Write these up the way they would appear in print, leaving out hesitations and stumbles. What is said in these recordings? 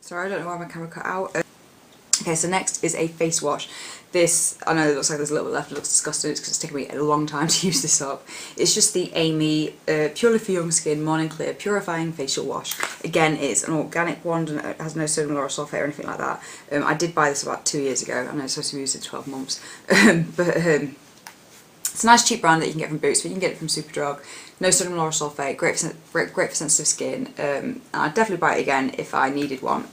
Sorry, I don't know why my camera cut out. Okay, so next is a face wash. This, I know it looks like there's a little bit left, it looks disgusting, it's because it's taken me a long time to use this up. It's just the Amy Purely for Young Skin Morning Clear Purifying Facial Wash. Again, it's an organic one and it has no sodium lauryl sulfate or anything like that. I did buy this about 2 years ago. I know it's supposed to be used in 12 months. It's a nice cheap brand that you can get from Boots, but you can get it from Superdrug. No sodium lauryl sulfate, great for sensitive skin. And I'd definitely buy it again if I needed one.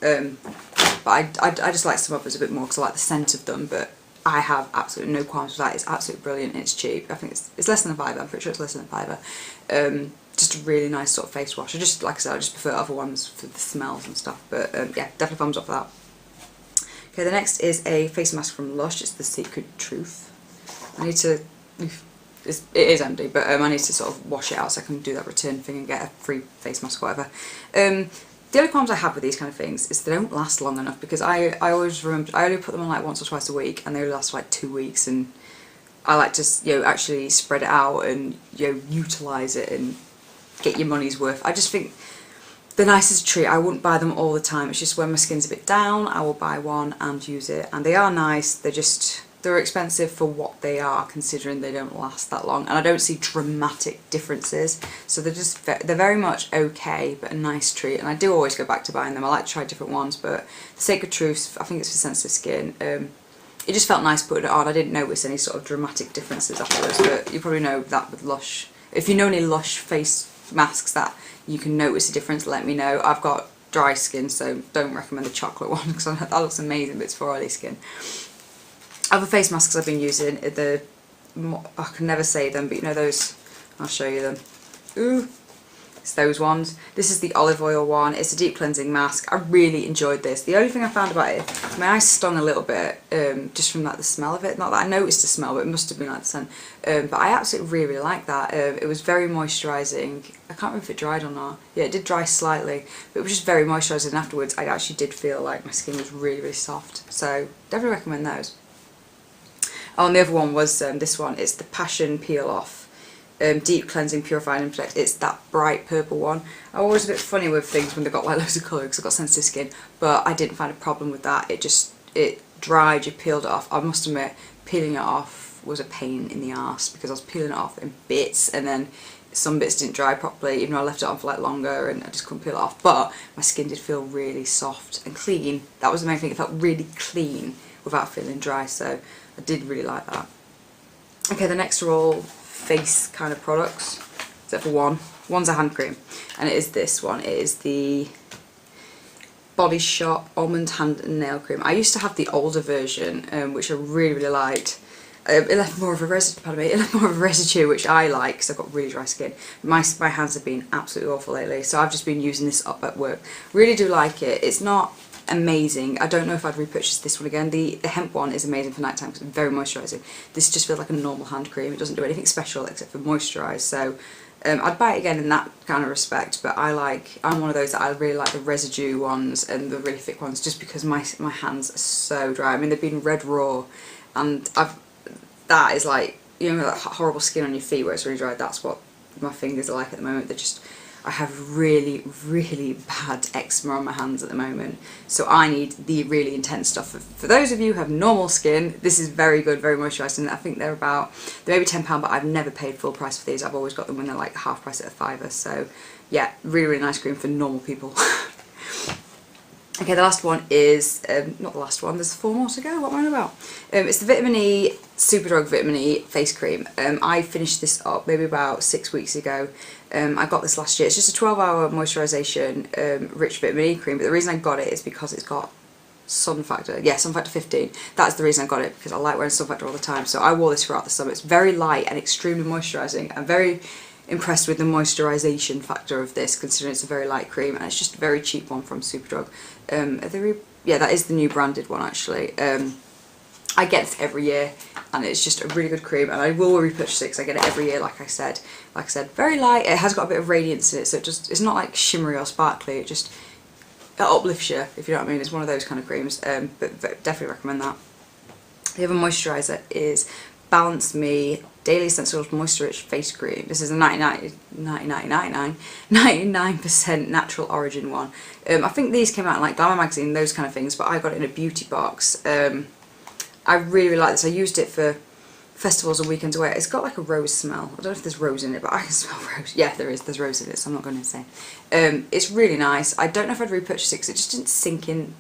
But I just like some others a bit more because I like the scent of them, but I have absolutely no qualms with that. It's absolutely brilliant and it's cheap. I think it's less than a £5, I'm pretty sure it's less than a £5. Just a really nice sort of face wash. Like I said, I just prefer other ones for the smells and stuff, but yeah, definitely thumbs up for that. Okay, the next is a face mask from Lush. It's the Secret Truth. I need to, it is empty, but I need to sort of wash it out so I can do that return thing and get a free face mask or whatever. The only problems I have with these kind of things is they don't last long enough, because I always remember, I only put them on like once or twice a week and they only last for like 2 weeks, and I like to, you know, actually spread it out and, you know, utilise it and get your money's worth. I just think they're nice as a treat. I wouldn't buy them all the time. It's just when my skin's a bit down, I will buy one and use it, and they are nice. They're expensive for what they are, considering they don't last that long, and I don't see dramatic differences, so they're very much okay, but a nice treat, and I do always go back to buying them. I like to try different ones, but the Sacred Truth, I think it's for sensitive skin. It just felt nice putting it on. I didn't notice any sort of dramatic differences afterwards, but you probably know that with Lush. If you know any Lush face masks that you can notice a difference, let me know. I've got dry skin, so don't recommend the chocolate one because that looks amazing, but it's for oily skin. Other face masks I've been using are I can never say them, but you know those, I'll show you them. Ooh, it's those ones. This is the olive oil one. It's a deep cleansing mask. I really enjoyed this. The only thing I found about it, my eyes stung a little bit, just from like the smell of it. Not that I noticed the smell, but it must have been like the scent. But I absolutely really liked that. It was very moisturising. I can't remember if it dried or not. Yeah, it did dry slightly, but it was just very moisturising, and afterwards I actually did feel like my skin was really, really soft. So definitely recommend those. Oh, and the other one was this one. It's the Passion Peel Off Deep Cleansing Purifying and Protect. It's that bright purple one. I'm always a bit funny with things when they've got like loads of colour because I've got sensitive skin, but I didn't find a problem with that. It dried, you peeled it off. I must admit, peeling it off was a pain in the arse because I was peeling it off in bits, and then some bits didn't dry properly, even though I left it on for like longer, and I just couldn't peel it off. But my skin did feel really soft and clean. That was the main thing. It felt really clean without feeling dry, so I did really like that. Okay, the next are all face kind of products, except for one. One's a hand cream, and it is this one. It is the Body Shop Almond Hand and Nail Cream. I used to have the older version, which I really, really liked. It left more of a residue, which I like because I've got really dry skin. My hands have been absolutely awful lately, so I've just been using this up at work. Really do like it. It's not amazing. I don't know if I'd repurchase this one again. The hemp one is amazing for night time because it's very moisturising. This just feels like a normal hand cream. It doesn't do anything special except for moisturise, so I'd buy it again in that kind of respect, but I'm one of those that I really like the residue ones and the really thick ones just because my hands are so dry. I mean, they've been red raw, and that is like, you know, that horrible skin on your feet where it's really dry. That's what my fingers are like at the moment. They're just, I have really, really bad eczema on my hands at the moment, so I need the really intense stuff. For those of you who have normal skin, this is very good, very moisturising. I think they may be £10, but I've never paid full price for these. I've always got them when they're like half price at a £5, so yeah, really, really nice cream for normal people. Okay, the last one is, not the last one, there's 4 more to go, what am I on about? It's the Vitamin E, Superdrug Vitamin E face cream. I finished this up maybe about 6 weeks ago. I got this last year. It's just a 12-hour moisturisation rich vitamin E cream, but the reason I got it is because it's got sun factor. Yeah, sun factor 15. That's the reason I got it, because I like wearing sun factor all the time. So I wore this throughout the summer. It's very light and extremely moisturising. I'm very impressed with the moisturisation factor of this, considering it's a very light cream, and it's just a very cheap one from Superdrug. Yeah, that is the new branded one actually. I get this every year, and it's just a really good cream, and I will repurchase it because I get it every year. Like I said, very light. It has got a bit of radiance in it, so it's not like shimmery or sparkly. It uplifts you, if you know what I mean. It's one of those kind of creams, but definitely recommend that. The other moisturiser is Balance Me Daily Essentials Moisture Rich Face Cream. This is a 99% natural origin one. I think these came out in like Glamour magazine, those kind of things, but I got it in a beauty box. I really like this. I used it for festivals and weekends away. It's got like a rose smell. I don't know if there's rose in it, but I can smell rose. Yeah, there is. There's rose in it, so I'm not going to say. It's really nice. I don't know if I'd repurchase it because it just didn't sink in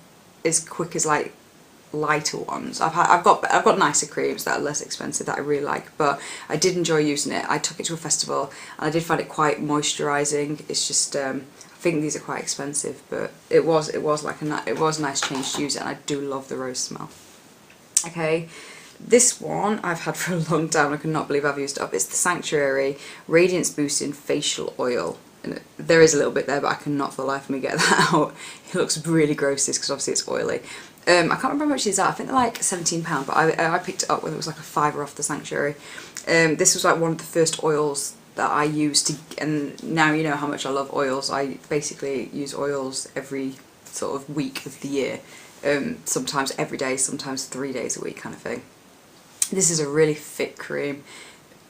as quick as like lighter ones. I've got nicer creams that are less expensive that I really like, but I did enjoy using it. I took it to a festival and I did find it quite moisturising. It's just I think these are quite expensive, but it was a nice change to use it, and I do love the rose smell. Okay, this one I've had for a long time. I cannot believe I've used it up. It's the Sanctuary Radiance Boosting Facial Oil. And there is a little bit there, but I cannot for the life of me get that out. It looks really gross, this, because obviously it's oily. I can't remember how much these are. I think they're like £17, but I picked it up when it was like a £5 off the Sanctuary. This was like one of the first oils that I used to, and now you know how much I love oils. I basically use oils every sort of week of the year. Sometimes every day, sometimes 3 days a week kind of thing. This is a really thick cream,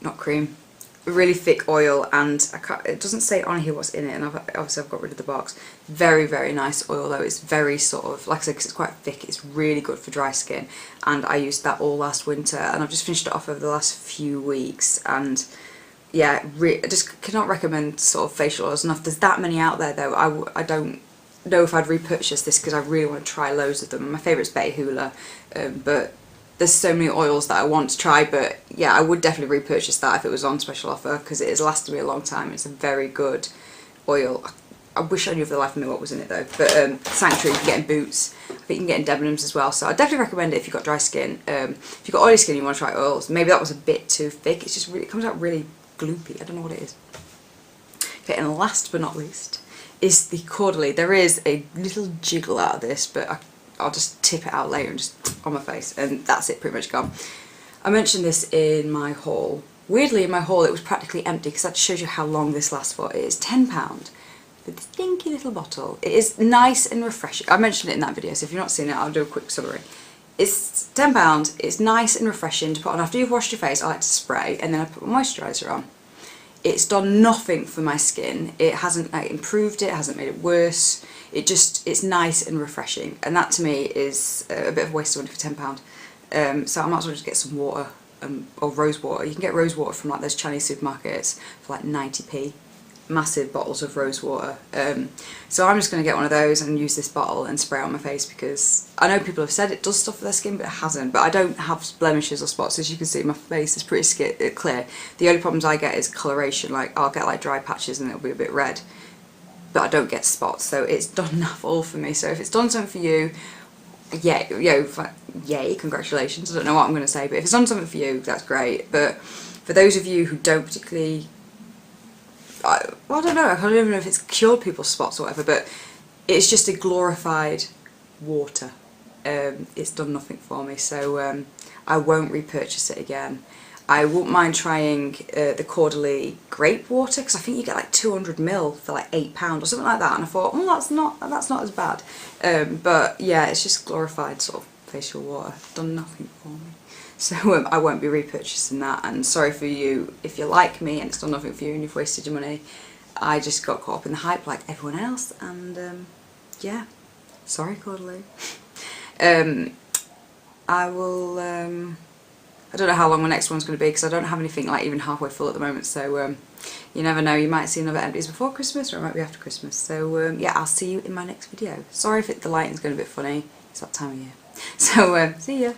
not cream, a really thick oil, and it doesn't say on here what's in it, and obviously I've got rid of the box. Very, very nice oil though. It's very sort of, like I said, because it's quite thick, it's really good for dry skin, and I used that all last winter, and I've just finished it off over the last few weeks, and yeah, I just cannot recommend sort of facial oils enough. There's that many out there though. I don't know if I'd repurchase this because I really want to try loads of them. My favourite's Betty Hoola, but there's so many oils that I want to try. But yeah, I would definitely repurchase that if it was on special offer, because it has lasted me a long time. It's a very good oil. I wish I knew for the life of me what was in it though. But Sanctuary you can get in Boots. I think you can get in Debenhams as well. So I definitely recommend it if you've got dry skin. If you've got oily skin and you want to try oils, maybe that was a bit too thick. It's just really, it comes out really gloopy. I don't know what it is. Okay, and last but not least is the Caudalie. There is a little jiggle out of this, but I'll just tip it out later and just on my face, and that's it, pretty much gone. I mentioned this in my haul. Weirdly, in my haul it was practically empty, because that shows you how long this lasts for. It is £10 for this dinky little bottle. It is nice and refreshing. I mentioned it in that video, so if you've not seen it, I'll do a quick summary. It's £10, it's nice and refreshing to put on after you've washed your face. I like to spray, and then I put my moisturiser on. It's done nothing for my skin. It hasn't like improved it, hasn't made it worse. It's nice and refreshing, and that to me is a bit of a waste of money for £10. So I might as well just get some water, or rose water. You can get rose water from like those Chinese supermarkets for like 90p. Massive bottles of rose water. So I'm just going to get one of those and use this bottle and spray it on my face, because I know people have said it does stuff for their skin, but it hasn't. But I don't have blemishes or spots. As you can see, my face is pretty clear. The only problems I get is coloration. Like I'll get like dry patches and it'll be a bit red, but I don't get spots. So it's done enough all for me. So if it's done something for you, yay, congratulations. I don't know what I'm going to say, but if it's done something for you, that's great. But for those of you who don't particularly, well, I don't know, I don't even know if it's cured people's spots or whatever, but it's just a glorified water. It's done nothing for me, so I won't repurchase it again. I wouldn't mind trying the Caudalie grape water, because I think you get like 200ml for like £8 or something like that, and I thought, oh, that's not as bad. But yeah, it's just glorified sort of facial water. Done nothing for me. So I won't be repurchasing that, and sorry for you if you're like me and it's done nothing for you and you've wasted your money. I just got caught up in the hype like everyone else, and yeah, sorry Caudalie. I will, I don't know how long my next one's going to be, because I don't have anything like even halfway full at the moment, so you never know, you might see another empties before Christmas, or it might be after Christmas. So yeah, I'll see you in my next video. Sorry if the lighting's going a bit funny, it's that time of year. So see ya.